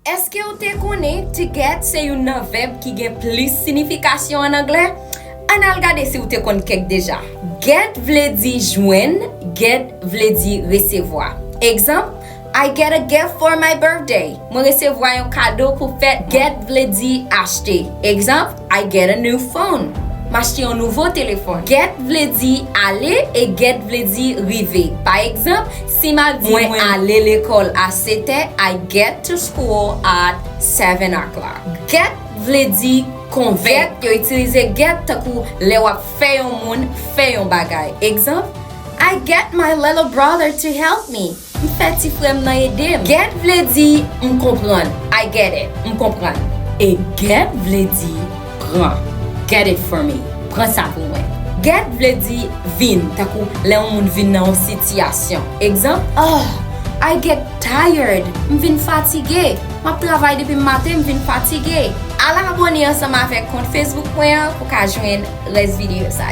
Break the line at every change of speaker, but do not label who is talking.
Est-ce que vous te connaissez to get c'est un verbe qui a plus signification en anglais? On a regardé si vous te connaissez déjà. Get vle di joindre, get vle di recevoir. Exemple, I get a gift for my birthday. Moi recevoir un cadeau pour fête. Get vle di acheter. Exemple, I get a new phone. M'acheter un nouveau téléphone. Get vle di aller et get vle di river. Par exemple, si m'a dit moi aller l'école à 7h, I get to school at 7 o'clock. Get vle di convaincre. Yo utiliser get takou le wap fè yon moun, fè yon bagay. Exemple, I get my little brother to help me. M'fè ti frère nan aider. Get vle di m'komprendre. I get it. M'komprendre. Et get vle di prends. Get it for me. Prends ça pour moi. Get vle di vin. Takou le moun vin nan yon situation. Exemple, oh, I get tired. M'vin fatigué. M'a travail depuis matin, m'vin fatigué. À la abonner ensemble avec compte Facebook pour ka joindre les vidéos ça.